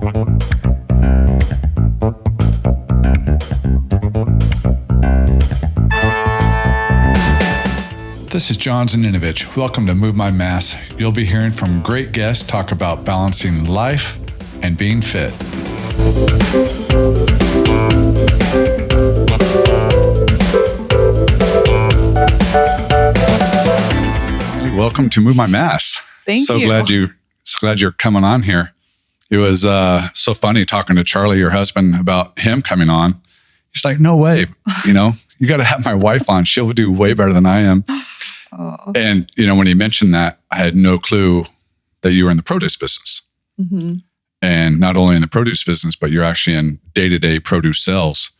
This is John Zaninovich. Welcome to Move My Mass. You'll be hearing from great guests talk about balancing life and being fit. Welcome to Move My Mass. Thank you. So glad you're coming on here. It was so funny talking to Charlie, your husband, about him coming on. He's like, no way. You got to have my wife on. She'll do way better than I am. Oh. And, when he mentioned that, I had no clue that you were in the produce business. Mm-hmm. And not only in the produce business, but you're actually in day-to-day produce sales,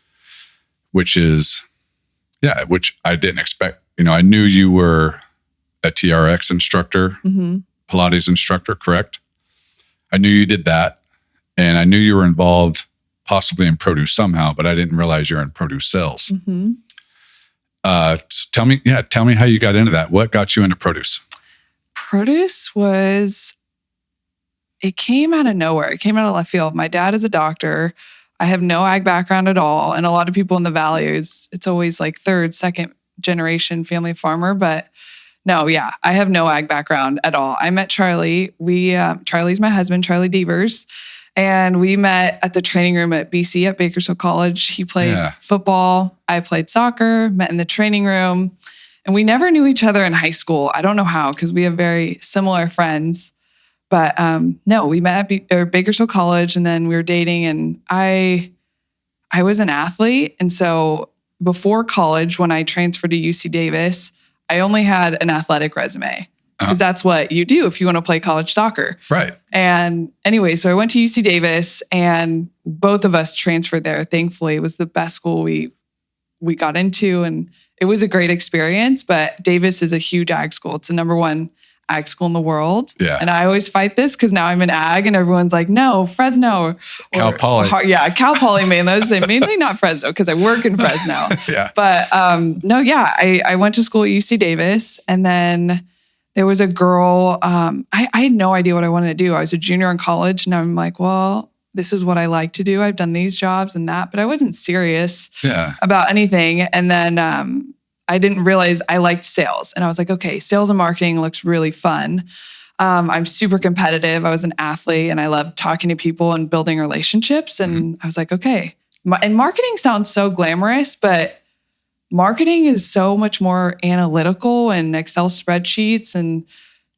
which I didn't expect. I knew you were a TRX instructor, mm-hmm. Pilates instructor, correct? I knew you did that. And I knew you were involved possibly in produce somehow, but I didn't realize you're in produce sales. Mm-hmm. Tell me how you got into that. What got you into produce? Produce it came out of nowhere. It came out of left field. My dad is a doctor. I have no ag background at all. And a lot of people in the valley, it's always like third, second generation family farmer. But no, yeah, I have no ag background at all. I met Charlie. Charlie's my husband, Maile Devers. And we met at the training room at BC at Bakersfield College. He played football. I played soccer, met in the training room. And we never knew each other in high school. I don't know how, because we have very similar friends. But no, we met at Bakersfield College, and then we were dating. And I was an athlete. And so before college, when I transferred to UC Davis, I only had an athletic resume. Because that's what you do if you want to play college soccer. Right. And anyway, so I went to UC Davis, and both of us transferred there. Thankfully, it was the best school we got into, and it was a great experience. But Davis is a huge ag school. It's the number one ag school in the world. Yeah. And I always fight this because now I'm in ag, and everyone's like, no, Fresno. Cal Poly. Cal Poly mainly. I would say mainly not Fresno because I work in Fresno. Yeah. But I went to school at UC Davis, and then there was a girl, I had no idea what I wanted to do. I was a junior in college, and I'm like, well, this is what I like to do. I've done these jobs and that, but I wasn't serious about anything. And then I didn't realize I liked sales. And I was like, okay, sales and marketing looks really fun. I'm super competitive. I was an athlete, and I love talking to people and building relationships. And I was like, okay. And marketing sounds so glamorous, but marketing is so much more analytical and Excel spreadsheets and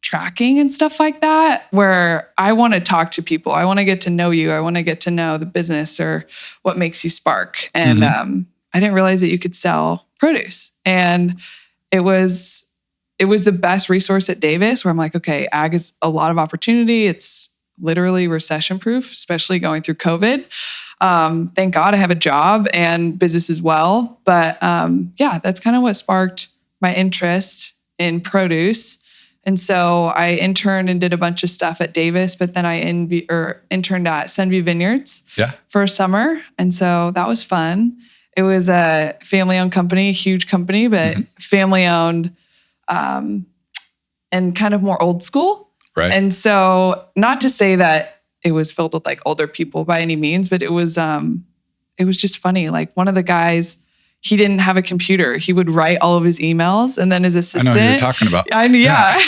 tracking and stuff like that, where I want to talk to people. I want to get to know you. I want to get to know the business or what makes you spark. And I didn't realize that you could sell produce. And it was the best resource at Davis, where I'm like, okay, ag is a lot of opportunity. It's literally recession proof, especially going through COVID. Thank God I have a job and business as well. But that's kind of what sparked my interest in produce. And so I interned and did a bunch of stuff at Davis, but then I interned at Senview Vineyards for a summer. And so that was fun. It was a family-owned company, huge company, but family-owned and kind of more old school. Right. And so not to say that it was filled with like older people by any means, but it was just funny. Like one of the guys, he didn't have a computer. He would write all of his emails, and then his assistant. I know who you're talking about. Yeah.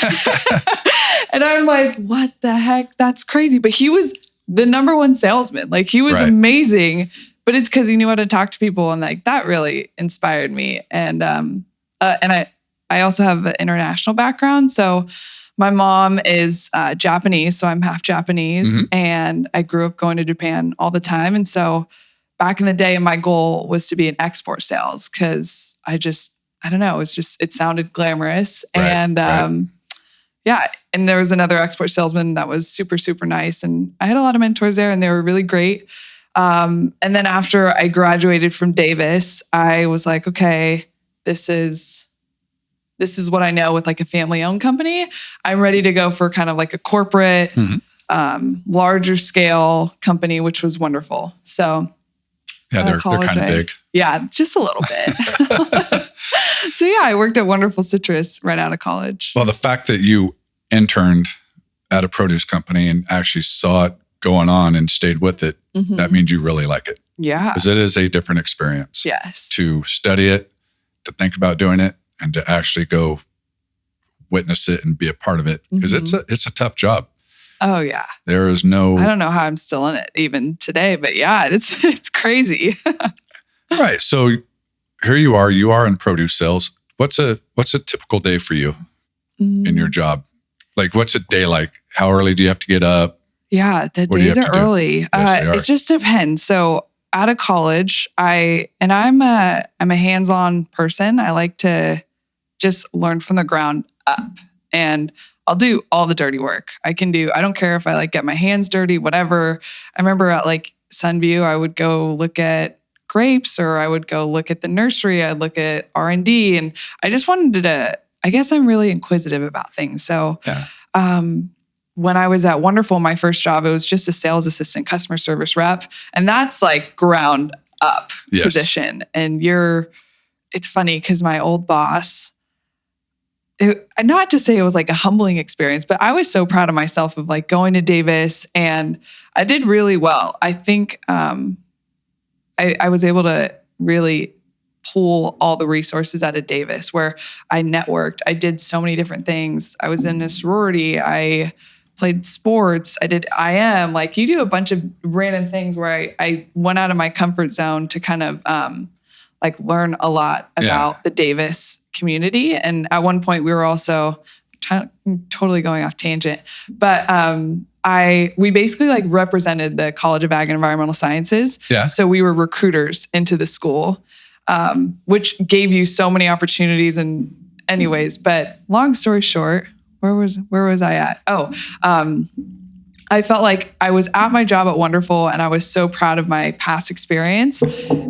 And I'm like, what the heck? That's crazy. But he was the number one salesman. Like he was amazing, but it's because he knew how to talk to people. And like, that really inspired me. And I also have an international background. So my mom is Japanese, so I'm half Japanese, and I grew up going to Japan all the time. And so back in the day, my goal was to be in export sales because I don't know, it sounded glamorous. And and there was another export salesman that was super, super nice. And I had a lot of mentors there, and they were really great. And then after I graduated from Davis, I was like, okay, this is what I know with like a family-owned company. I'm ready to go for kind of like a corporate, larger scale company, which was wonderful. So yeah, they're kind of big. Yeah, just a little bit. So yeah, I worked at Wonderful Citrus right out of college. Well, the fact that you interned at a produce company and actually saw it going on and stayed with it, that means you really like it. Yeah. Because it is a different experience. Yes. To study it, to think about doing it, and to actually go witness it and be a part of it. Because it's a tough job. Oh yeah. There is no. I don't know how I'm still in it even today, but yeah, it's crazy. Right. So here you are in produce sales. What's a typical day for you in your job? Like, what's a day like? How early do you have to get up? Yeah, the days are early. Yes, they are. It just depends. So out of college, I'm a hands-on person. I like to just learn from the ground up, and I'll do all the dirty work. I don't care if I like get my hands dirty, whatever. I remember at like Sunview, I would go look at grapes, or I would go look at the nursery. I'd look at R&D, and I just wanted to, I guess I'm really inquisitive about things. So, when I was at Wonderful, my first job, it was just a sales assistant, customer service rep. And that's like ground up position. And it's funny because my old boss, not to say it was like a humbling experience, but I was so proud of myself of like going to Davis, and I did really well. I think I was able to really pull all the resources out of Davis, where I networked. I did so many different things. I was in a sorority. I played sports. I did IM. Like, you do a bunch of random things where I went out of my comfort zone to kind of like learn a lot about the Davis community. And at one point we were also totally going off tangent, but we basically like represented the College of Ag and Environmental Sciences. Yeah. So we were recruiters into the school, which gave you so many opportunities. And anyways, but long story short, where was I at? I felt like I was at my job at Wonderful, and I was so proud of my past experience.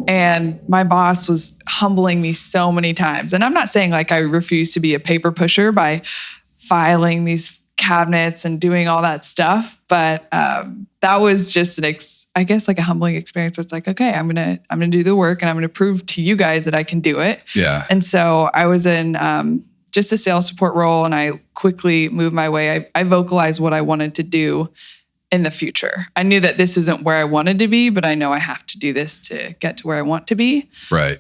And my boss was humbling me so many times. And I'm not saying like I refused to be a paper pusher by filing these cabinets and doing all that stuff, but that was just I guess like a humbling experience. Where it's like, okay, I'm gonna do the work, and I'm gonna prove to you guys that I can do it. Yeah. And so I was in just a sales support role, and I quickly moved my way. I vocalized what I wanted to do in the future. I knew that this isn't where I wanted to be, but I know I have to do this to get to where I want to be. Right.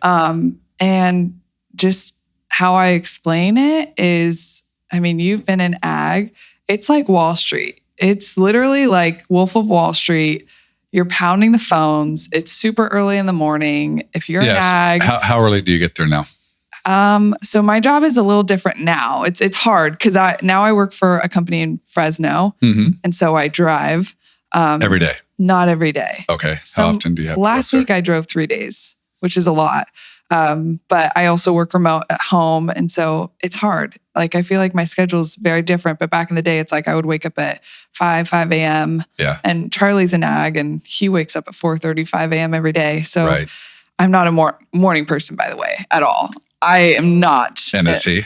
And just how I explain it is, I mean, you've been in ag. It's like Wall Street. It's literally like Wolf of Wall Street. You're pounding the phones. It's super early in the morning. If you're in ag. How early do you get there now? So my job is a little different now. It's hard because I work for a company in Fresno, and so I drive every day. Not every day. Okay. How often do you have? Last week I drove 3 days, which is a lot. But I also work remote at home, and so it's hard. Like, I feel like my schedule is very different. But back in the day, it's like I would wake up at 5 a.m. Yeah. And Charlie's an ag, and he wakes up at 4:30, 5 a.m. every day. So I'm not a morning person, by the way, at all. I am not. And is he?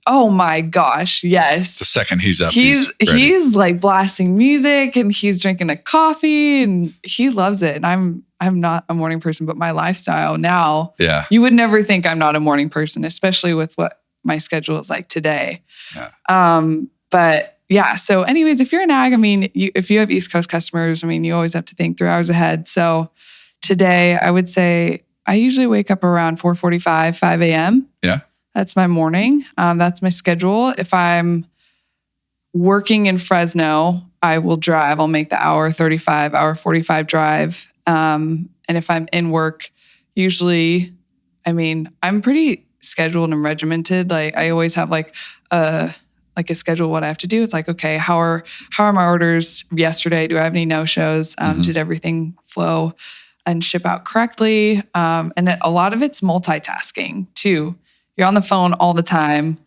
Oh my gosh, yes. The second he's up, he's like blasting music, and he's drinking a coffee, and he loves it. And I'm not a morning person, but my lifestyle now, you would never think I'm not a morning person, especially with what my schedule is like today. Yeah. But yeah, so anyways, if you're an ag, I mean, if you have East Coast customers, I mean, you always have to think 3 hours ahead. So today I would say I usually wake up around 4:45, 5 a.m. Yeah. That's my morning. That's my schedule. If I'm working in Fresno, I will drive. I'll make the hour 35, hour 45 drive. And if I'm in work, usually, I mean, I'm pretty scheduled and regimented. Like, I always have like a schedule, what I have to do. It's like, okay, how are my orders yesterday? Do I have any no-shows? Did everything flow and ship out correctly? And a lot of it's multitasking too. You're on the phone all the time.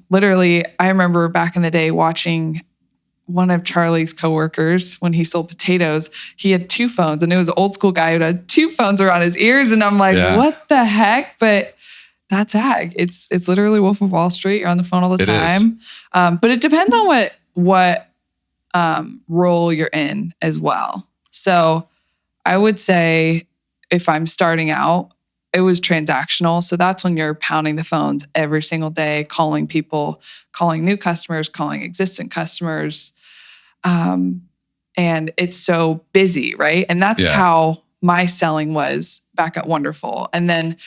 Literally, I remember back in the day watching one of Charlie's coworkers when he sold potatoes. He had 2 phones, and it was an old school guy who had 2 phones around his ears. And I'm like, what the heck? But that's ag. It's literally Wolf of Wall Street. You're on the phone all the time. But it depends on what role you're in as well. So I would say if I'm starting out, it was transactional. So that's when you're pounding the phones every single day, calling people, calling new customers, calling existing customers. and it's so busy, right? And that's how my selling was back at Wonderful. And then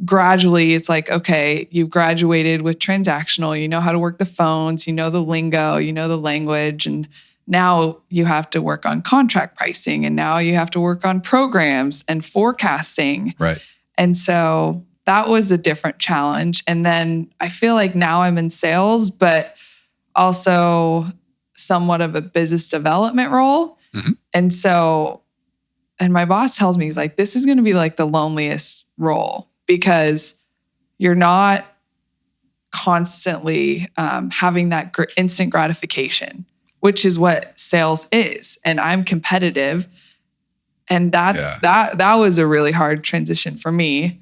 gradually it's like, okay, you've graduated with transactional, you know how to work the phones, you know the lingo, you know the language, and now you have to work on contract pricing, and now you have to work on programs and forecasting. Right. And so that was a different challenge. And then I feel like now I'm in sales, but also somewhat of a business development role. And so, and my boss tells me, he's like, this is going to be like the loneliest role because you're not constantly having that instant gratification, which is what sales is. And I'm competitive. And that was a really hard transition for me.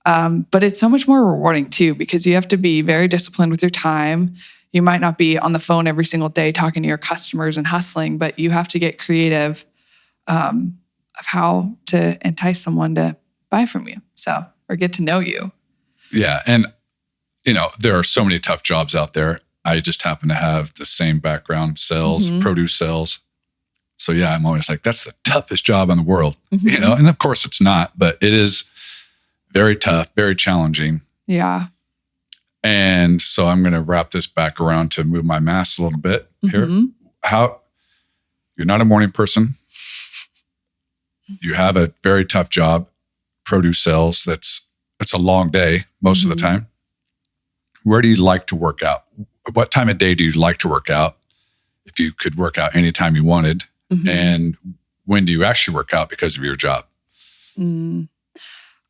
But it's so much more rewarding too, because you have to be very disciplined with your time. You might not be on the phone every single day talking to your customers and hustling, but you have to get creative of how to entice someone to buy from you. So, or get to know you. Yeah. And, there are so many tough jobs out there. I just happen to have the same background, sales, produce sales. So yeah, I'm always like, that's the toughest job in the world, and of course it's not, but it is very tough, very challenging. Yeah. And so I'm going to wrap this back around to move my mass a little bit here. How you're not a morning person. You have a very tough job, produce sales. It's a long day most of the time. Where do you like to work out? What time of day do you like to work out? If you could work out anytime you wanted. And when do you actually work out because of your job?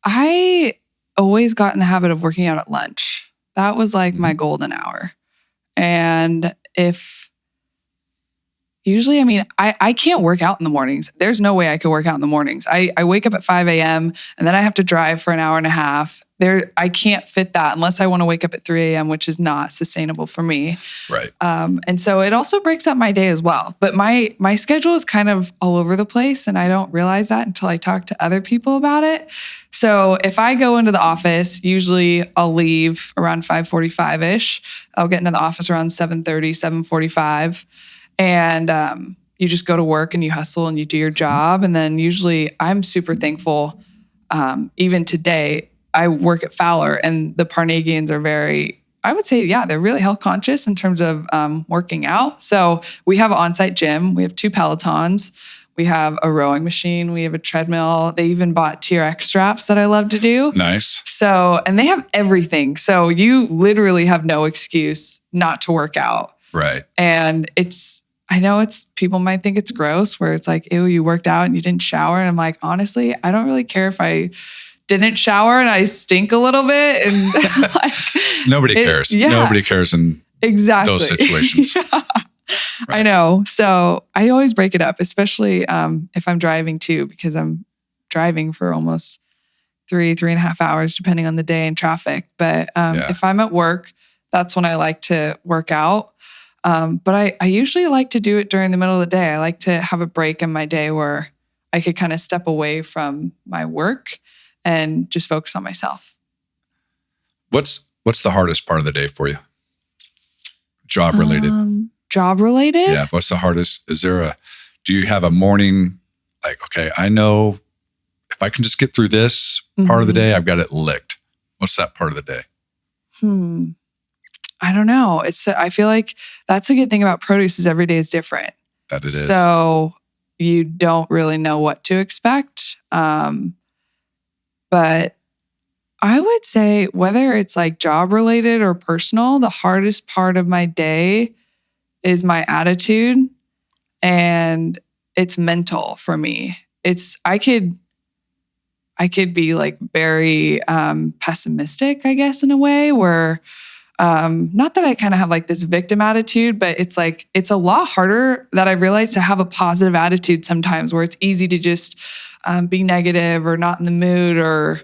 I always got in the habit of working out at lunch. That was like my golden hour. And I can't work out in the mornings. There's no way I could work out in the mornings. I wake up at 5 a.m. and then I have to drive for an hour and a half. I can't fit that unless I want to wake up at 3 a.m., which is not sustainable for me. Right. And so it also breaks up my day as well. But my schedule is kind of all over the place, and I don't realize that until I talk to other people about it. So if I go into the office, usually I'll leave around 5:45-ish. I'll get into the office around 7:30, 7:45. And you just go to work and you hustle and you do your job. And then usually I'm super thankful. Even today, I work at Fowler, and the Parnagians are very, I would say, they're really health conscious in terms of working out. So we have an on-site gym. We have 2 Pelotons. We have a rowing machine. We have a treadmill. They even bought TRX straps that I love to do. Nice. So, and they have everything. So you literally have no excuse not to work out. Right. And I know people might think it's gross where it's like, ew, you worked out and you didn't shower. And I'm like, honestly, I don't really care if I didn't shower and I stink a little bit. And like, nobody cares. Yeah. Nobody cares in those situations. Right. I know. So I always break it up, especially if I'm driving too, because I'm driving for almost 3.5 hours, depending on the day and traffic. But if I'm at work, that's when I like to work out. But I usually like to do it during the middle of the day. I like to have a break in my day where I could kind of step away from my work and just focus on myself. What's the hardest part of the day for you? Job related. Job related? Yeah. What's the hardest? Do you have a morning, like, okay, I know if I can just get through this part of the day, I've got it licked. What's that part of the day? I don't know. I feel like that's a good thing about produce is every day is different. That it is. So you don't really know what to expect. But I would say whether it's like job related or personal, the hardest part of my day is my attitude, and it's mental for me. I could be like very pessimistic, I guess, in a way where not that I kind of have like this victim attitude, but it's like, it's a lot harder that I realized to have a positive attitude sometimes, where it's easy to just be negative or not in the mood, or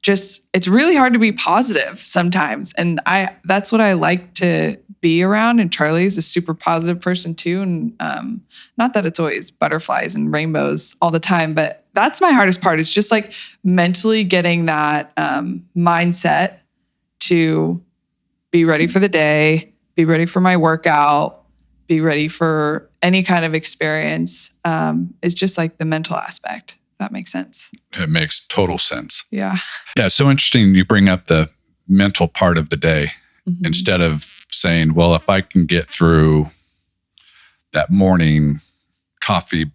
just, it's really hard to be positive sometimes. And that's what I like to be around. And Charlie's a super positive person too. And not that it's always butterflies and rainbows all the time, but that's my hardest part. It's just like mentally getting that mindset to be ready for the day, be ready for my workout, be ready for any kind of experience is just like the mental aspect. If that makes sense. It makes total sense. Yeah. Yeah. It's so interesting you bring up the mental part of the day instead of saying, well, if I can get through that morning coffee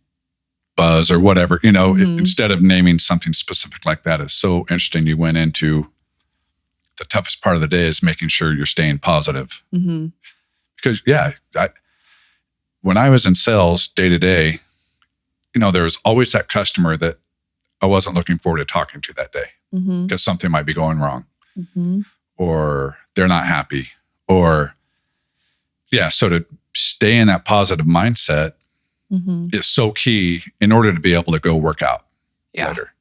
buzz or whatever, instead of naming something specific like that, is so interesting. You went into the toughest part of the day is making sure you're staying positive. Because when I was in sales day to day, there was always that customer that I wasn't looking forward to talking to that day because something might be going wrong or they're not happy so to stay in that positive mindset is so key in order to be able to go work out later.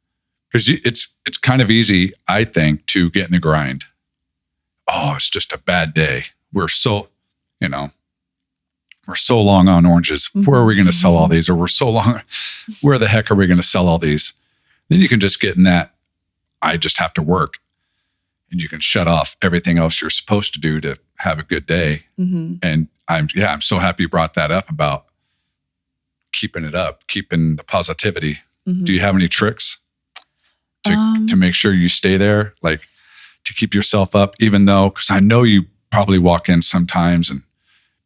Because it's kind of easy, I think, to get in the grind. Oh, it's just a bad day. We're so long on oranges. Where are we going to sell all these? Or where the heck are we going to sell all these? Then you can just get in that, I just have to work. And you can shut off everything else you're supposed to do to have a good day. And I'm so happy you brought that up about keeping it up, keeping the positivity. Do you have any tricks to make sure you stay there? Like to keep yourself up, even though, because I know you probably walk in sometimes and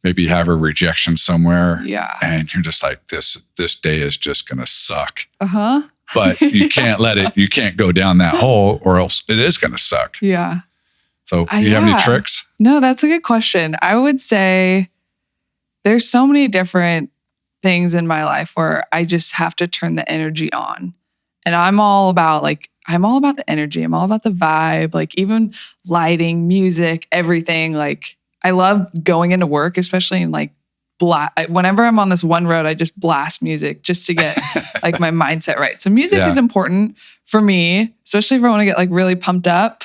maybe you have a rejection somewhere. Yeah. And you're just like, this day is just going to suck. But you can't you can't go down that hole or else it is going to suck. Yeah. So do you have any tricks? No, that's a good question. I would say there's so many different things in my life where I just have to turn the energy on. And I'm all about the energy. I'm all about the vibe, like even lighting, music, everything. Like I love going into work, especially in like whenever I'm on this one road, I just blast music just to get like my mindset right. So music is important for me, especially if I want to get like really pumped up.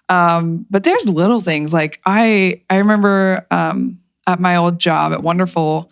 But there's little things like I remember at my old job at Wonderful,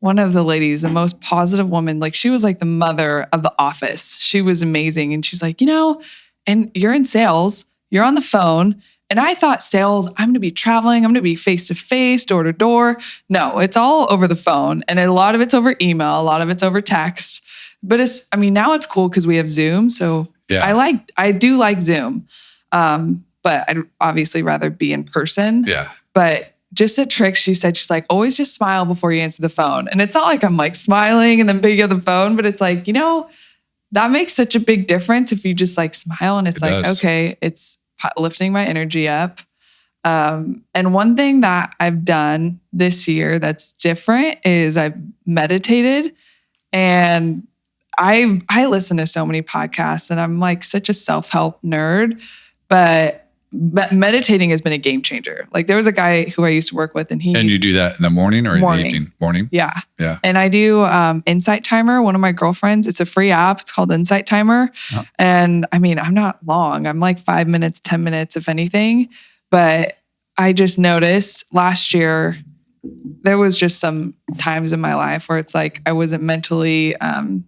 one of the ladies, the most positive woman, like she was like the mother of the office. She was amazing. And she's like, and you're in sales, you're on the phone. And I thought sales, I'm going to be traveling. I'm going to be face-to-face, door-to-door. No, it's all over the phone. And a lot of it's over email. A lot of it's over text. But now it's cool because we have Zoom. So I do like Zoom. But I'd obviously rather be in person. Yeah. But just a trick, she said, she's like, always just smile before you answer the phone. And it's not like I'm like smiling and then picking up the phone, but it's like, that makes such a big difference if you just like smile and it's like, okay, it's lifting my energy up. And one thing that I've done this year that's different is I've meditated, and I listen to so many podcasts and I'm like such a self-help nerd, but meditating has been a game changer. Like there was a guy who I used to work with and you do that in the morning or in the evening? Morning? Yeah. Yeah. And I do Insight Timer. One of my girlfriends, it's a free app. It's called Insight Timer. Oh. And I'm not long. I'm like 5 minutes, 10 minutes, if anything. But I just noticed last year, there was just some times in my life where it's like I wasn't mentally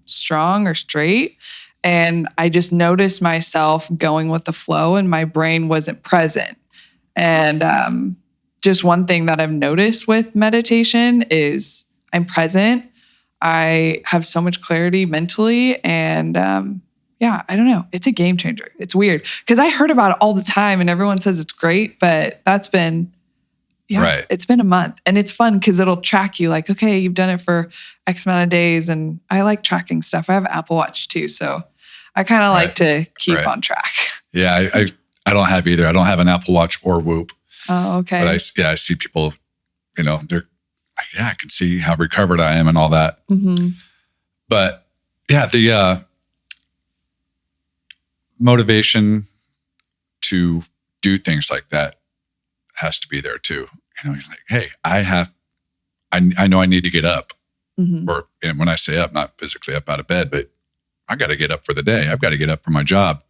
strong or straight. And I just noticed myself going with the flow and my brain wasn't present. And just one thing that I've noticed with meditation is I'm present. I have so much clarity mentally. And I don't know. It's a game changer. It's weird because I heard about it all the time and everyone says it's great, but that's been, it's been a month. And it's fun because it'll track you like, okay, you've done it for X amount of days. And I like tracking stuff. I have an Apple Watch too. So I kind of like to keep on track. Yeah, I don't have either. I don't have an Apple Watch or Whoop. Oh, okay. But I see people, I can see how recovered I am and all that. Mm-hmm. But the motivation to do things like that has to be there too. He's like, hey, I know I need to get up. Mm-hmm. And when I say up, not physically up out of bed, but I got to get up for the day. I've got to get up for my job.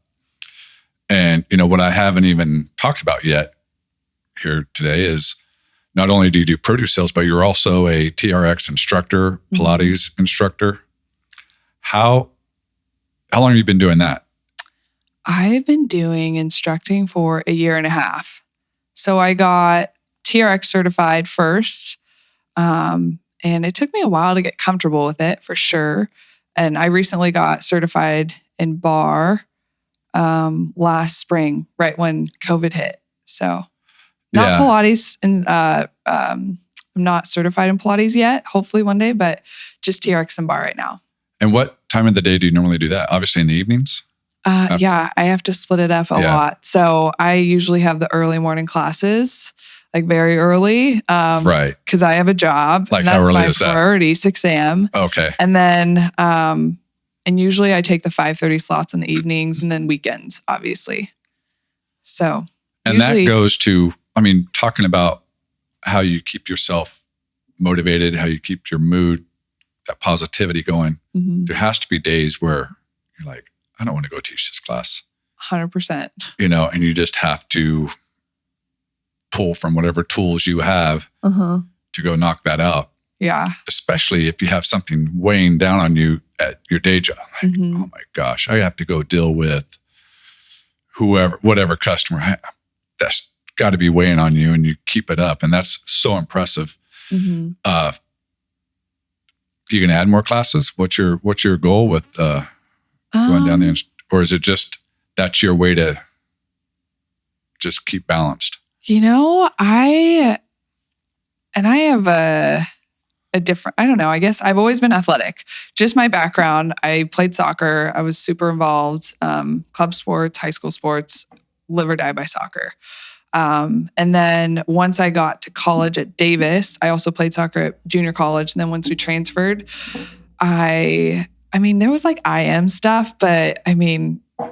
And, what I haven't even talked about yet here today is not only do you do produce sales, but you're also a TRX instructor, Pilates instructor. How long have you been doing that? I've been doing instructing for 1.5 years. So I got TRX certified first. And And it took me a while to get comfortable with it for sure. And I recently got certified in bar last spring, right when COVID hit. So not Pilates, and I'm not certified in Pilates yet. Hopefully one day, but just TRX and bar right now. And what time of the day do you normally do that? Obviously in the evenings? Yeah, I have to split it up a lot. So I usually have the early morning classes, like very early. Right. Because I have a job. Like and how that's early my is that? priority, 6 a.m. Okay. And then, and usually I take the 5:30 slots in the evenings and then weekends, obviously. So. And that goes to, talking about how you keep yourself motivated, how you keep your mood, that positivity going. Mm-hmm. There has to be days where you're like, I don't want to go teach this class. 100%. And you just have to pull from whatever tools you have to go knock that out. Yeah. Especially if you have something weighing down on you at your day job. Like, oh my gosh, I have to go deal with whatever customer. That's got to be weighing on you, and you keep it up. And that's so impressive. Mm-hmm. You can add more classes. What's your goal with going down or is it just that's your way to just keep balanced? I have a different, I don't know, I guess I've always been athletic. Just my background. I played soccer. I was super involved, club sports, high school sports, live or die by soccer. And then once I got to college at Davis, I also played soccer at junior college. And then once we transferred, there was like IM stuff, but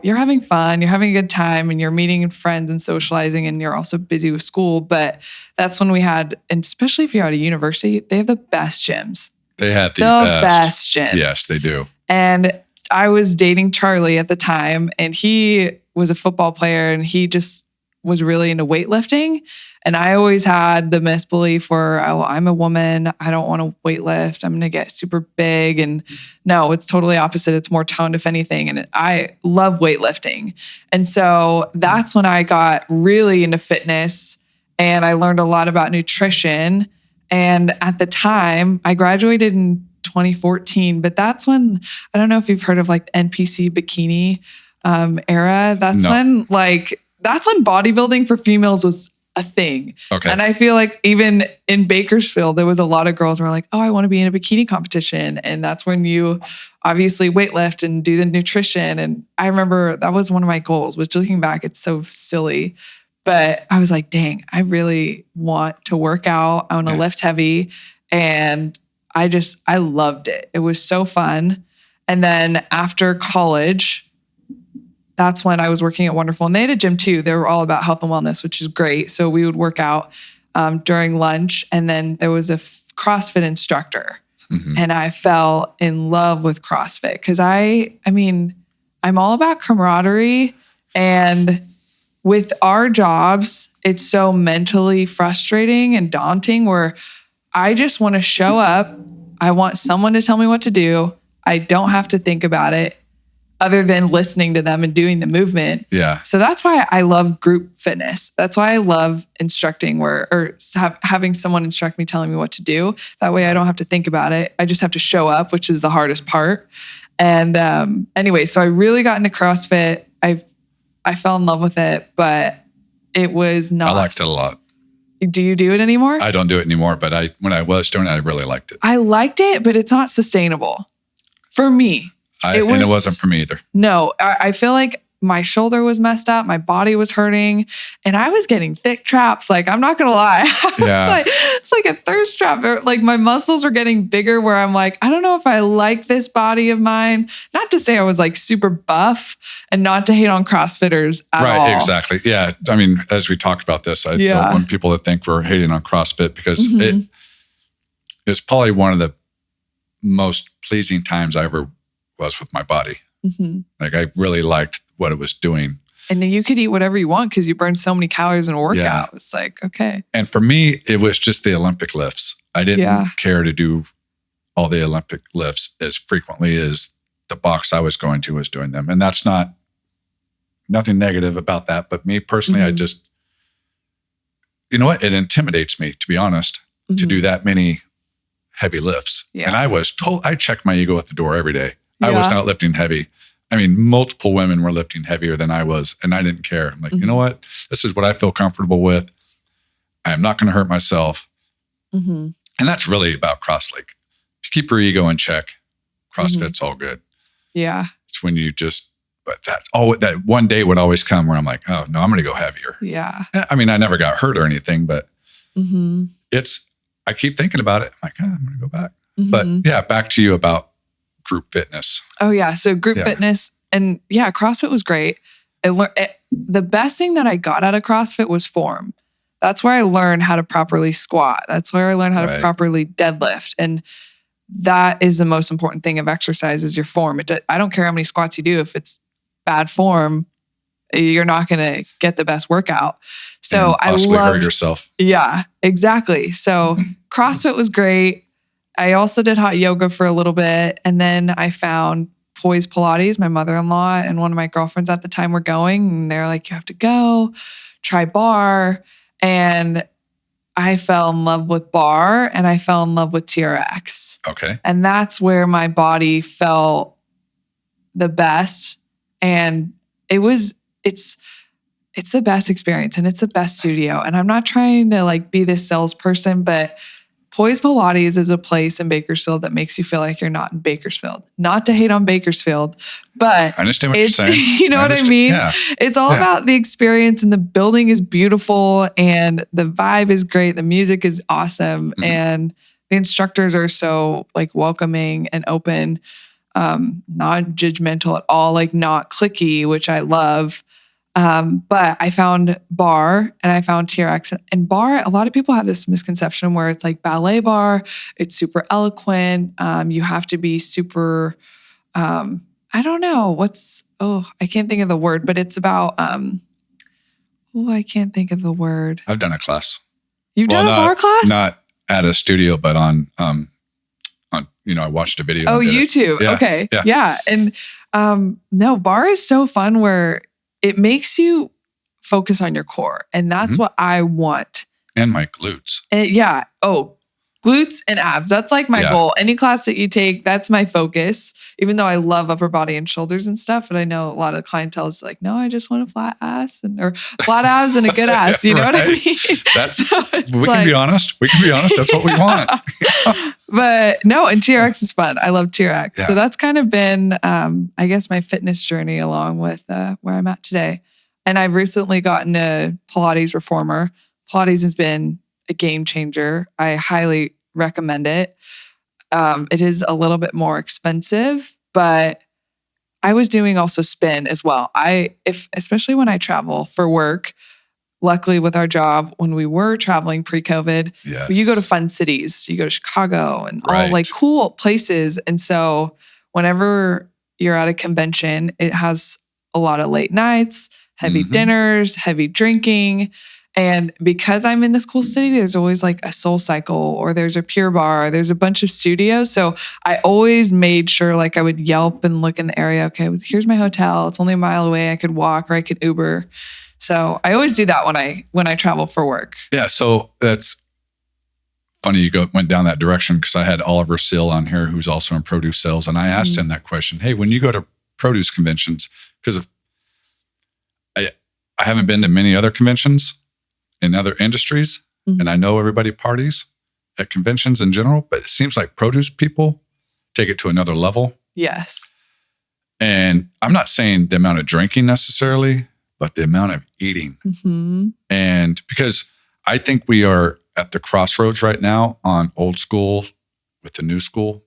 you're having fun, you're having a good time, and you're meeting friends and socializing, and you're also busy with school. But that's when we had, and especially if you're at a university, they have the best gyms. They have the best gyms. Yes, they do. And I was dating Charlie at the time, and he was a football player, and he just was really into weightlifting. And I always had the misbelief where, I'm a woman, I don't want to weightlift, I'm going to get super big. And no, it's totally opposite. It's more toned, if anything. And I love weightlifting. And so that's when I got really into fitness, and I learned a lot about nutrition. And at the time, I graduated in 2014, but that's when, I don't know if you've heard of like the NPC bikini era. That's when bodybuilding for females was a thing. Okay. And I feel like even in Bakersfield, there was a lot of girls who were like, oh, I want to be in a bikini competition. And that's when you obviously weightlift and do the nutrition. And I remember that was one of my goals, which looking back, it's so silly. But I was like, dang, I really want to work out. I want to lift heavy. And I loved it. It was so fun. And then after college, that's when I was working at Wonderful. And they had a gym too. They were all about health and wellness, which is great. So we would work out during lunch. And then there was a CrossFit instructor. Mm-hmm. And I fell in love with CrossFit because I'm all about camaraderie. And with our jobs, it's so mentally frustrating and daunting where I just want to show up. I want someone to tell me what to do. I don't have to think about it other than listening to them and doing the movement. Yeah. So that's why I love group fitness. That's why I love instructing having someone instruct me, telling me what to do. That way I don't have to think about it. I just have to show up, which is the hardest part. And anyway, so I really got into CrossFit. I fell in love with it, but it was not. I liked it a lot. Do you do it anymore? I don't do it anymore, but when I was doing it, I really liked it. I liked it, but it's not sustainable for me. And it wasn't for me either. No, I feel like my shoulder was messed up. My body was hurting and I was getting thick traps. Like, I'm not going to lie. Yeah. It's like a thirst trap. Like my muscles are getting bigger where I'm like, I don't know if I like this body of mine. Not to say I was like super buff and not to hate on CrossFitters at all. Right, exactly. Yeah. As we talked about this, I don't want people to think we're hating on CrossFit because it's probably one of the most pleasing times I ever was with my body. Mm-hmm. Like I really liked what it was doing. And then you could eat whatever you want because you burn so many calories in a workout. Yeah. It's like, okay. And for me, it was just the Olympic lifts. I didn't care to do all the Olympic lifts as frequently as the box I was going to was doing them. And that's nothing negative about that. But me personally, I just, you know what? It intimidates me, to be honest, to do that many heavy lifts. Yeah. And I checked my ego at the door every day. I Yeah. was not lifting heavy. I mean, multiple women were lifting heavier than I was, and I didn't care. I'm like, you know what? This is what I feel comfortable with. I am not going to hurt myself. And that's really about CrossFit. Like, if you keep your ego in check, CrossFit's all good. Yeah. It's when you just, but that one day would always come where I'm like, oh no, I'm going to go heavier. Yeah. I mean, I never got hurt or anything, but I keep thinking about it. I'm like, I'm going to go back. But yeah, back to you about group fitness. Oh yeah. So group fitness, and yeah, CrossFit was great. The best thing that I got out of CrossFit was form. That's where I learned how to properly squat. That's where I learned how to properly deadlift. And that is the most important thing of exercise is your form. I don't care how many squats you do. If it's bad form, you're not going to get the best workout. So I possibly loved, hurt yourself. Yeah, exactly. So CrossFit was great. I also did hot yoga for a little bit. And then I found Poise Pilates. My mother-in-law and one of my girlfriends at the time were going, and they're like, you have to go try bar. And I fell in love with bar and I fell in love with TRX. Okay. And that's where my body felt the best. And it's the best experience and it's the best studio. And I'm not trying to like be this salesperson, but Poise Pilates is a place in Bakersfield that makes you feel like you're not in Bakersfield. Not to hate on Bakersfield, but I understand what you're saying. You know what I mean? Yeah. It's all about the experience, and the building is beautiful and the vibe is great. The music is awesome. And the instructors are so like welcoming and open, not judgmental at all, like not cliquey, which I love. But I found bar and I found TRX, and bar. A lot of people have this misconception where it's like ballet bar. It's super eloquent. You have to be super, I don't know I can't think of the word, but it's about, I can't think of the word. I've done a class. You've done a bar class? Not at a studio, but on, I watched a video. Oh, YouTube. Yeah. Okay. Yeah. And, no, bar is so fun where it makes you focus on your core. And that's what I want. And my glutes. Yeah. Oh, glutes and abs. That's like my goal. Any class that you take, that's my focus. Even though I love upper body and shoulders and stuff. But I know a lot of the clientele is like, no, I just want a flat ass or flat abs and a good ass. You know what I mean? We can be honest. That's what we want. But no, and TRX is fun. I love TRX. Yeah. So that's kind of been, I guess, my fitness journey along with where I'm at today. And I've recently gotten a Pilates reformer. Pilates has been a game changer. I highly recommend it. It is a little bit more expensive, but I was doing also spin as well. Especially when I travel for work. Luckily, with our job, when we were traveling pre-COVID, you go to fun cities. You go to Chicago and all like cool places. And so whenever you're at a convention, it has a lot of late nights, heavy dinners, heavy drinking. And because I'm in this cool city, there's always like a Soul Cycle or there's a Pure Bar, there's a bunch of studios. So I always made sure like I would Yelp and look in the area. Okay, here's my hotel. It's only a mile away. I could walk or I could Uber. So I always do that when I travel for work. Yeah. So that's funny. You went down that direction because I had Oliver Sill on here, who's also in produce sales. And I asked him that question. Hey, when you go to produce conventions, because I haven't been to many other conventions in other industries, and I know everybody parties at conventions in general, but it seems like produce people take it to another level. Yes. And I'm not saying the amount of drinking necessarily, but the amount of eating. And because I think we are at the crossroads right now on old school with the new school.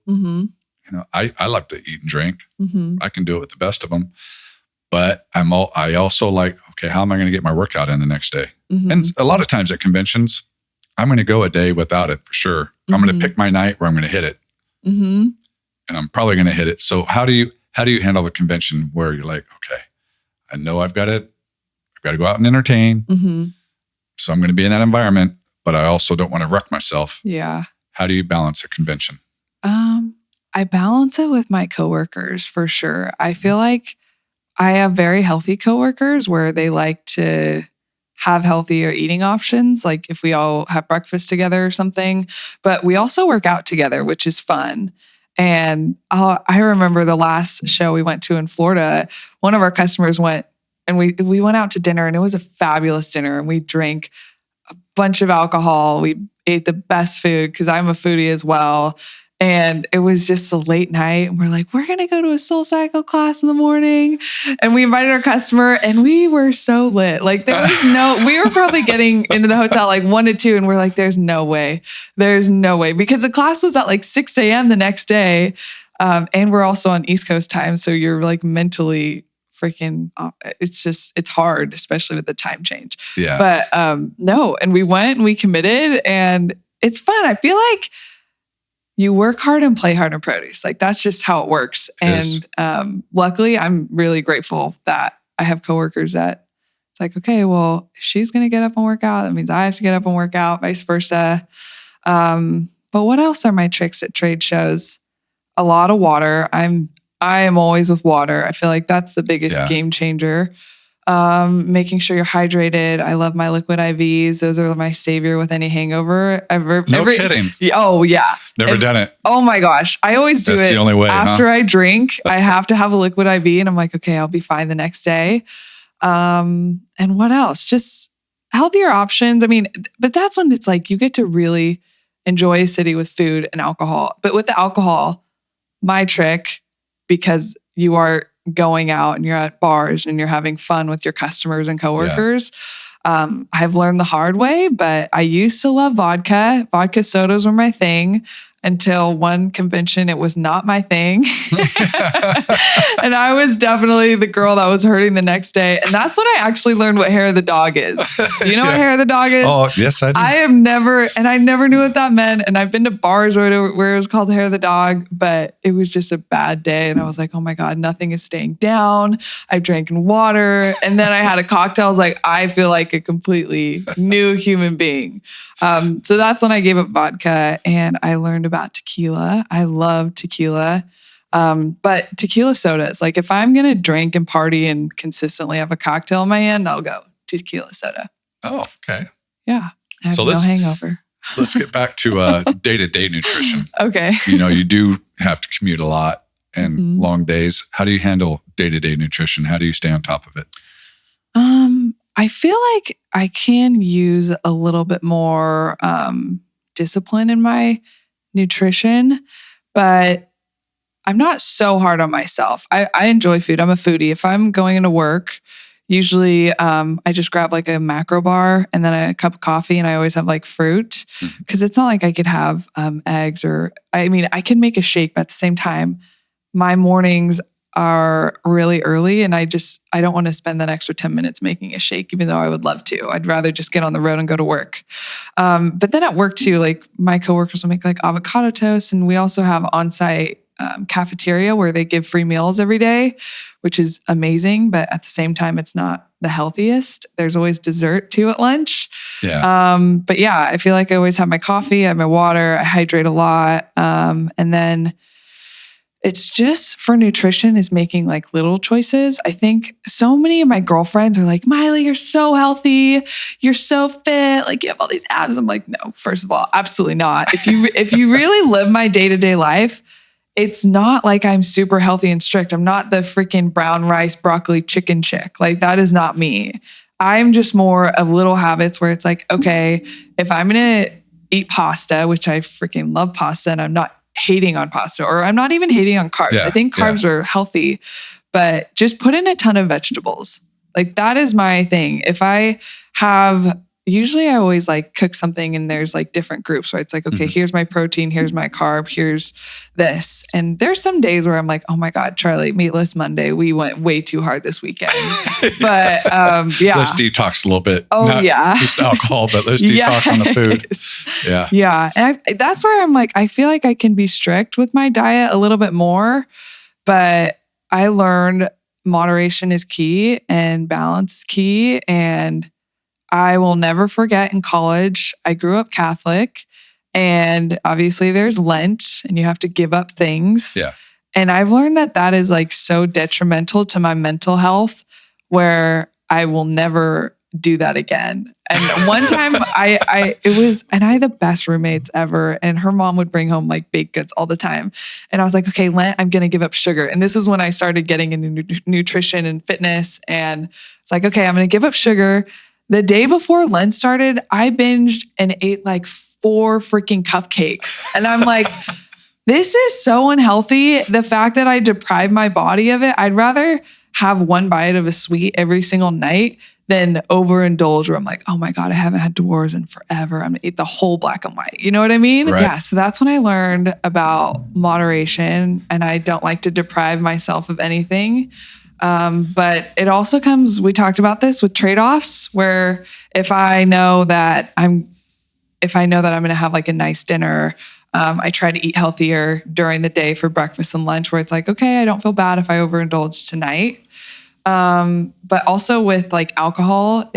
I like to eat and drink. I can do it with the best of them. But I also like, okay, how am I going to get my workout in the next day? And a lot of times at conventions, I'm going to go a day without it for sure. I'm going to pick my night where I'm going to hit it. And I'm probably going to hit it. So how do you handle a convention where you're like, okay, I know I've got to go out and entertain. So I'm going to be in that environment, but I also don't want to wreck myself. Yeah. How do you balance a convention? I balance it with my coworkers for sure. I feel like I have very healthy coworkers where they like to have healthier eating options, like if we all have breakfast together or something. But we also work out together, which is fun. And I remember the last show we went to in Florida, one of our customers went and we went out to dinner, and it was a fabulous dinner, and we drank a bunch of alcohol. We ate the best food because I'm a foodie as well. And it was just a late night. And we're like, we're going to go to a SoulCycle class in the morning. And we invited our customer, and we were so lit. Like there was we were probably getting into the hotel like 1 to 2. And we're like, there's no way. There's no way. Because the class was at like 6 a.m. the next day. And we're also on East Coast time. So you're like mentally freaking, it's hard, especially with the time change. Yeah. But no. And we went and we committed, and it's fun. I feel like you work hard and play hard in produce. Like that's just how it works. And luckily, I'm really grateful that I have coworkers that it's like, okay, well, if she's going to get up and work out, that means I have to get up and work out, vice versa. But what else are my tricks at trade shows? A lot of water. I am always with water. I feel like that's the biggest game changer. Making sure you're hydrated. I love my liquid IVs. Those are my savior with any hangover. No kidding. Oh yeah. Never done it. Oh my gosh. I always do it. That's the only way. After I drink, I have to have a liquid IV, and I'm like, okay, I'll be fine the next day. And what else? Just healthier options. I mean, but that's when it's like you get to really enjoy a city with food and alcohol. But with the alcohol, my trick, because you are going out and you're at bars and you're having fun with your customers and coworkers. I've learned the hard way, but I used to love vodka. Vodka sodas were my thing until one convention. It was not my thing. And I was definitely the girl that was hurting the next day. And that's when I actually learned what hair of the dog is. Do you know what hair of the dog is? Oh, yes, I do. I never knew what that meant. And I've been to bars where it was called hair of the dog, but it was just a bad day. And I was like, oh my God, nothing is staying down. I've drinking water. And then I had a cocktail. I was like, I feel like a completely new human being. So that's when I gave up vodka and I learned about tequila. I love tequila. But tequila sodas, like if I'm going to drink and party and consistently have a cocktail in my hand, I'll go tequila soda. Oh, okay. Yeah. I have no hangover. Let's get back to day-to-day nutrition. Okay. You do have to commute a lot and long days. How do you handle day-to-day nutrition? How do you stay on top of it? I feel like I can use a little bit more discipline in my nutrition, but I'm not so hard on myself. I enjoy food. I'm a foodie. If I'm going into work, usually I just grab like a macro bar and then a cup of coffee, and I always have like fruit because it's not like I could have eggs I can make a shake, but at the same time, my mornings are really early and I don't want to spend that extra 10 minutes making a shake, even though I would love to. I'd rather just get on the road and go to work. But then at work too, like my coworkers will make like avocado toast, and we also have on-site cafeteria where they give free meals every day, which is amazing. But at the same time, it's not the healthiest. There's always dessert too at lunch. Yeah. But yeah, I feel like I always have my coffee, I have my water, I hydrate a lot. And then it's just for nutrition is making like little choices. I think so many of my girlfriends are like, Maile, you're so healthy. You're so fit. Like you have all these abs. I'm like, no, first of all, absolutely not. If you really live my day-to-day life, it's not like I'm super healthy and strict. I'm not the freaking brown rice, broccoli, chicken chick. Like that is not me. I'm just more of little habits where it's like, okay, if I'm going to eat pasta, which I freaking love pasta, and I'm not hating on pasta, or I'm not even hating on carbs. I think carbs are healthy, but just put in a ton of vegetables. Like that is my thing. If I have, usually I always like cook something and there's like different groups where it's like, okay, here's my protein, here's my carb, here's this. And there's some days where I'm like, oh my God, Charlie, Meatless Monday, we went way too hard this weekend. But yeah. Let's detox a little bit. Oh, Not just alcohol, but let's detox on the food. Yeah. Yeah. And that's where I'm like, I feel like I can be strict with my diet a little bit more, but I learned moderation is key and balance is key. And I will never forget in college, I grew up Catholic, and obviously there's Lent and you have to give up things. Yeah. And I've learned that is like so detrimental to my mental health, where I will never do that again. And one time I had the best roommates ever. And her mom would bring home like baked goods all the time. And I was like, okay, Lent, I'm going to give up sugar. And this is when I started getting into nutrition and fitness. And it's like, okay, I'm going to give up sugar. The day before Lent started, I binged and ate like 4 freaking cupcakes. And I'm like, this is so unhealthy. The fact that I deprive my body of it, I'd rather have one bite of a sweet every single night than overindulge where I'm like, oh my God, I haven't had Dwarves in forever. I'm gonna eat the whole black and white. You know what I mean? Right. Yeah. So that's when I learned about moderation, and I don't like to deprive myself of anything. But it also comes, we talked about this with trade-offs, where if I know that I'm going to have like a nice dinner, I try to eat healthier during the day for breakfast and lunch, where it's like, okay, I don't feel bad if I overindulge tonight. But also with like alcohol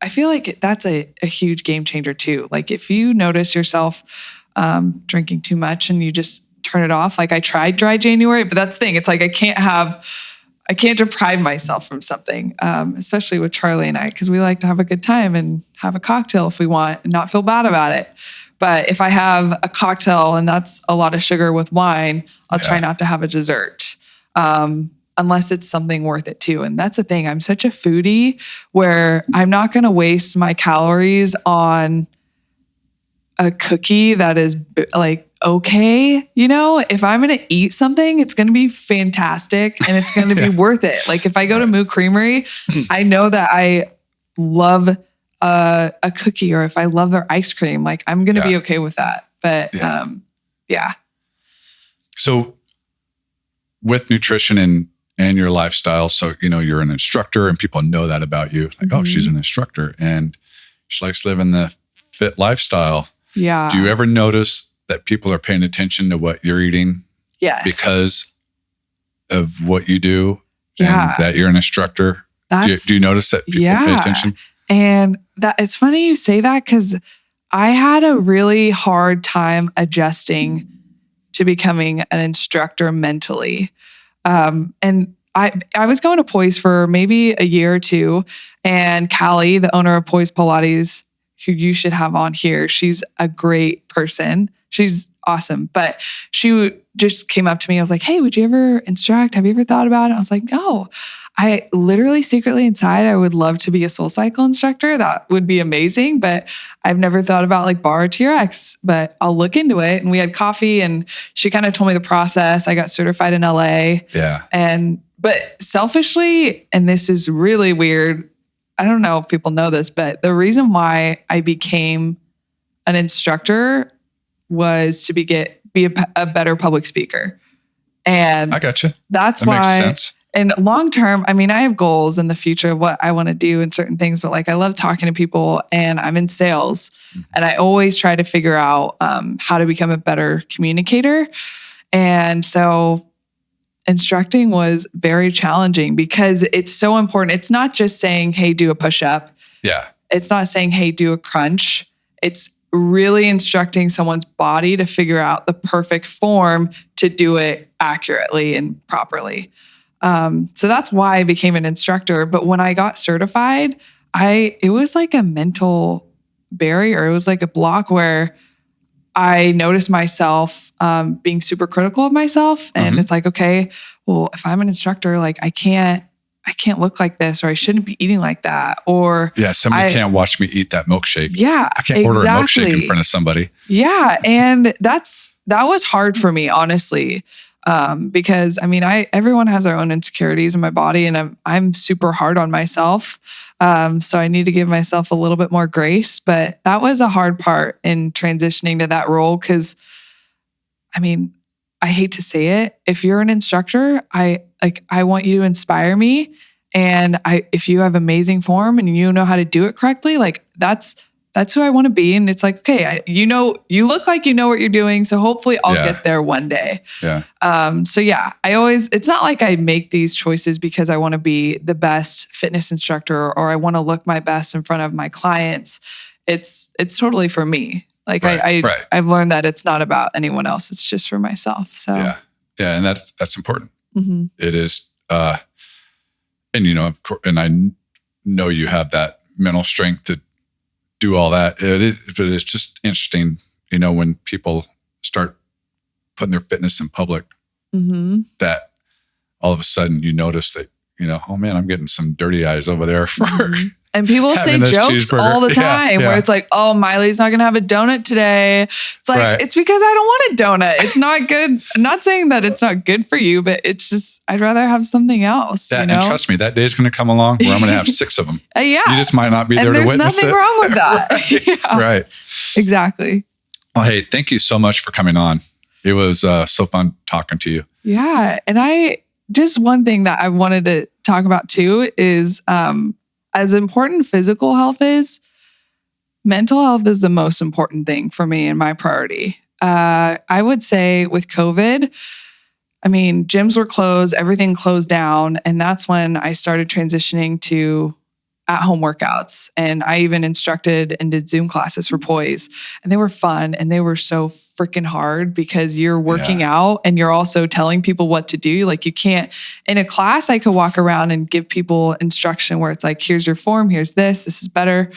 I feel like that's a huge game changer too. Like if you notice yourself drinking too much and you just turn it off, like I tried dry January, but that's the thing. It's like I can't deprive myself from something, especially with Charlie and I, because we like to have a good time and have a cocktail if we want and not feel bad about it. But if I have a cocktail and that's a lot of sugar with wine, I'll try not to have a dessert, unless it's something worth it too. And that's the thing. I'm such a foodie where I'm not going to waste my calories on a cookie that is like, okay, if I'm going to eat something, it's going to be fantastic and it's going to be worth it. Like if I go to Moo Creamery, I know that I love a cookie, or if I love their ice cream, like I'm going to be okay with that. But So with nutrition and your lifestyle, so you're an instructor and people know that about you. Like, oh, she's an instructor and she likes living the fit lifestyle. Yeah. Do you ever notice that people are paying attention to what you're eating? Yes. Because of what you do and that you're an instructor? Do you notice that people pay attention? And that it's funny you say that, because I had a really hard time adjusting to becoming an instructor mentally. And I was going to Poise for maybe a year or two, and Callie, the owner of Poise Pilates, who you should have on here, she's a great person. She's awesome. But she just came up to me. I was like, hey, would you ever instruct? Have you ever thought about it? I was like, no. I literally secretly inside, I would love to be a SoulCycle instructor. That would be amazing. But I've never thought about like bar or TRX, but I'll look into it. And we had coffee and she kind of told me the process. I got certified in LA. Yeah. But selfishly, and this is really weird, I don't know if people know this, but the reason why I became an instructor was to be a better public speaker. And I gotcha. That why. Makes sense. And long term, I mean, I have goals in the future of what I want to do in certain things, but like I love talking to people and I'm in sales and I always try to figure out how to become a better communicator. And so instructing was very challenging because it's so important. It's not just saying, hey, do a push-up. Yeah. It's not saying, hey, do a crunch. It's really instructing someone's body to figure out the perfect form to do it accurately and properly. So that's why I became an instructor. But when I got certified, it was like a mental barrier. It was like a block where I noticed myself being super critical of myself. And it's like, okay, well, if I'm an instructor, like I can't look like this, or I shouldn't be eating like that. Or somebody can't watch me eat that milkshake. Yeah, I can't order a milkshake in front of somebody. Yeah. And that was hard for me, honestly. Because I mean, everyone has their own insecurities in my body, and I'm super hard on myself. So I need to give myself a little bit more grace, but that was a hard part in transitioning to that role. Cause I mean, I hate to say it. If you're an instructor, I want you to inspire me. And if you have amazing form and you know how to do it correctly, like that's who I want to be. And it's like, okay, you look like you know what you're doing. So hopefully I'll get there one day. Yeah. So yeah, it's not like I make these choices because I want to be the best fitness instructor or I want to look my best in front of my clients. It's totally for me. Like I've learned that it's not about anyone else. It's just for myself. So yeah. And that's important. It is, and of course, and I know you have that mental strength to do all that. But it's just interesting, when people start putting their fitness in public, that all of a sudden you notice that, oh man, I'm getting some dirty eyes over there for. And people say jokes all the time where it's like, oh, Miley's not going to have a donut today. It's like, It's because I don't want a donut. It's not good. I'm not saying that it's not good for you, but it's just, I'd rather have something else. And trust me, that day's going to come along where I'm going to have 6 of them. You just might not be there to witness it. There's nothing wrong with that. Right. Exactly. Well, hey, thank you so much for coming on. It was so fun talking to you. Yeah. And just one thing that I wanted to talk about too is, as important physical health is, mental health is the most important thing for me and my priority. I would say with COVID, gyms were closed, everything closed down. And that's when I started transitioning to at-home workouts. And I even instructed and did Zoom classes for boys. And they were fun and they were so freaking hard because you're working out and you're also telling people what to do. Like you can't, in a class, I could walk around and give people instruction where it's like, here's your form, here's this is better.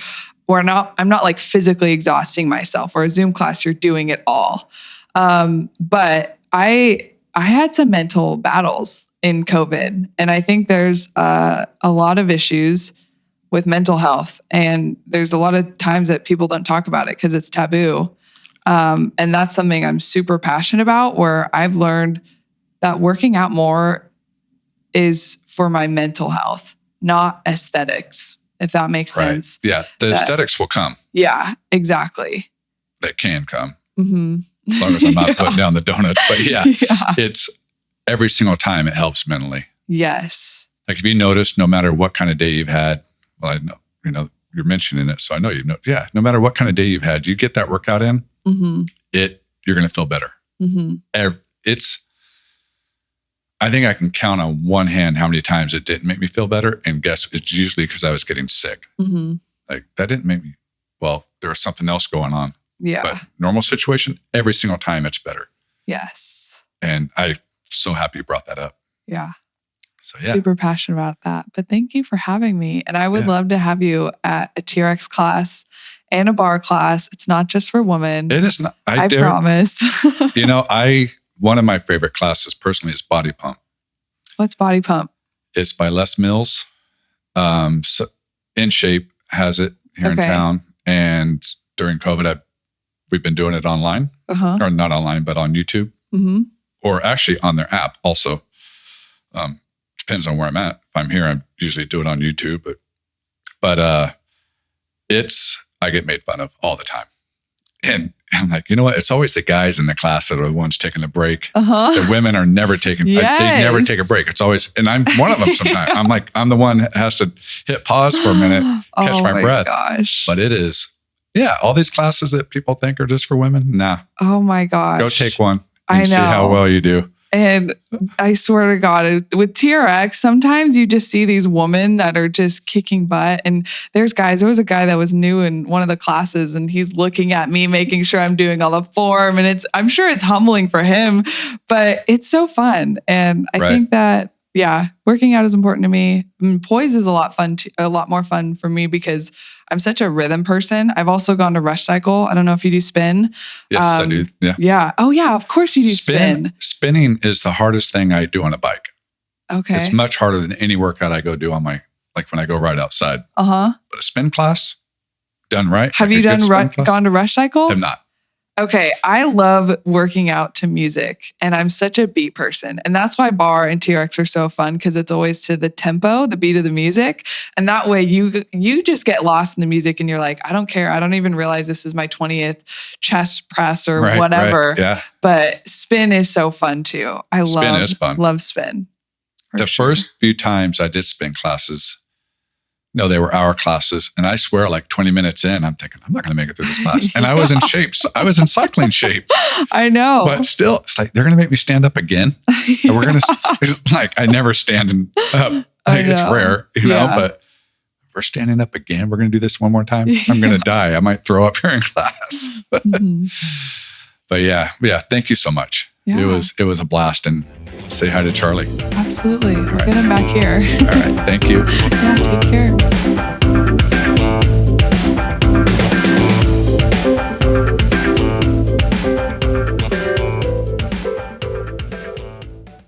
I'm not like physically exhausting myself. Or a Zoom class, you're doing it all. But I had some mental battles in COVID. And I think there's a lot of issues with mental health. And there's a lot of times that people don't talk about it because it's taboo. And that's something I'm super passionate about, where I've learned that working out more is for my mental health, not aesthetics, if that makes sense. Yeah. The aesthetics will come. Yeah, exactly. They can come. As long as I'm not putting down the donuts. But it's every single time it helps mentally. Yes. Like if you notice, no matter what kind of day you've had, well, I know, you're mentioning it, so I know no matter what kind of day you've had, you get that workout in, you're going to feel better. I think I can count on one hand how many times it didn't make me feel better. And guess it's usually because I was getting sick. Like that didn't make me, well, there was something else going on. Yeah. But normal situation, every single time it's better. Yes. And I'm so happy you brought that up. Yeah. So super passionate about that. But thank you for having me. And I would love to have you at a TRX class and a bar class. It's not just for women. It is not. I promise. One of my favorite classes personally is Body Pump. What's Body Pump? It's by Les Mills. So In Shape has it here in town. And during COVID, we've been doing it online. Or not online, but on YouTube. Or actually on their app also. Depends on where I'm at. If I'm here, I usually do it on YouTube. But I get made fun of all the time. And I'm like, you know what? It's always the guys in the class that are the ones taking the break. The women are never taking, they never take a break. It's always, and I'm one of them sometimes. I'm the one that has to hit pause for a minute, catch my breath. Gosh. But it is, all these classes that people think are just for women. Nah. Oh my gosh. Go take one and see how well you do. And I swear to God, with TRX, sometimes you just see these women that are just kicking butt. And there was a guy that was new in one of the classes and he's looking at me, making sure I'm doing all the form. And I'm sure it's humbling for him, but it's so fun. And I think that, working out is important to me. Poise is a lot more fun for me because I'm such a rhythm person. I've also gone to Rush Cycle. I don't know if you do spin. Yes, I do. Yeah. Yeah. Oh yeah. Of course you do spin. Spinning is the hardest thing I do on a bike. Okay. It's much harder than any workout I go do on when I go ride outside. But a spin class done right. Have you gone to Rush Cycle? Have not. Okay, I love working out to music and I'm such a beat person. And that's why bar and TRX are so fun because it's always to the tempo, the beat of the music. And that way you just get lost in the music and you're like, I don't care. I don't even realize this is my 20th chest press or whatever. Right, yeah. But spin is so fun too. Spin is fun. Love spin. The first few times I did spin classes, they were hour classes. And I swear, like 20 minutes in, I'm thinking, I'm not going to make it through this class. And I was in shape. I was in cycling shape. I know. But still, it's like, they're going to make me stand up again. And we're going to, I never stand up. It's rare, but if we're standing up again, we're going to do this one more time. I'm going to die. I might throw up here in class. But thank you so much. Yeah. It was a blast. And say hi to Charlie. Absolutely. We'll get him back here. All right. Thank you. Yeah, take care.